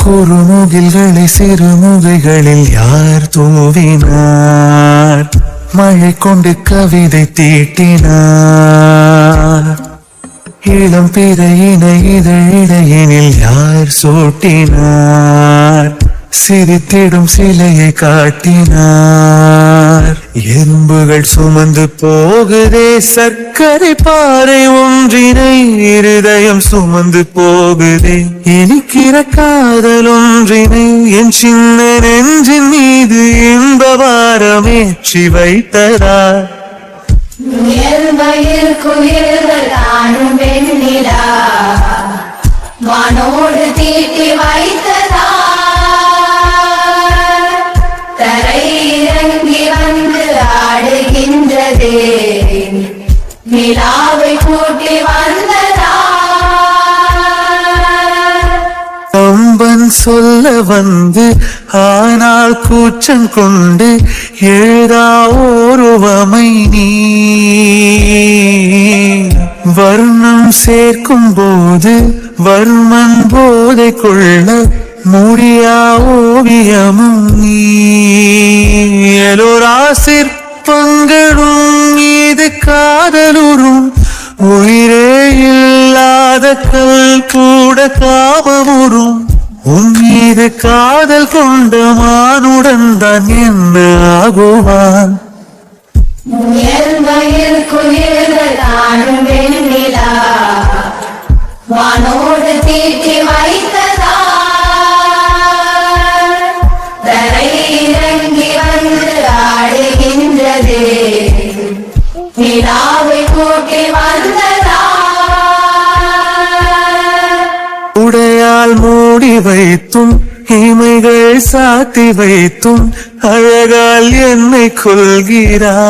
குறுமுகில்களை சிறுமுகைகளில் யார் தூவினார்? மழை கொண்டு கவிதை தீட்டினார். இளம் பிறையினை இதழிடையினில் யார் சூட்டினார்? சிரித்திடும் சிலையை காட்டினார். எறும்புகள் சுமந்து போகுதே சர்க்கரை பாறை ஒன்றினை, இருதயம் சுமந்து போகுதே இனிக்கிற காதல் ஒன்றினை. என் சின்ன நெஞ்சின் மீது இன்ப வாரமேற்றி வைத்ததார். வானோடு தீட்டி வைத்ததா, தரை இறங்கி வந்து ஆடுகின்றதே, நிலாவை கூட்டி வந்ததா. கம்பன் சொல்ல வந்து ஆனால் கூச்சம் கொண்டு எழுதா ஓருவமை நீ. வர்ணம் சேர்க்கும் போது வர்மன் போதை கொள்ள முடியா ஓவியமும் நீ. எலோரா சிற்பங்களும் இது காதலுறும், உயிரே இல்லாத கல் கூட காமமுறும். உன் மீது காதல் கொண்ட மானுடன் தான் என்ன ஆகுவான்? வானோடு தீட்டி வைத்ததா, தரை இறங்கி வந்து ஆடுகின்றதே, நிலாவை கூட்டி வந்ததா. உடையால் மூடி வைத்தும் இமைகள் சாத்தி வைத்தும் அழகால் என்னை கொள்கிறாய்.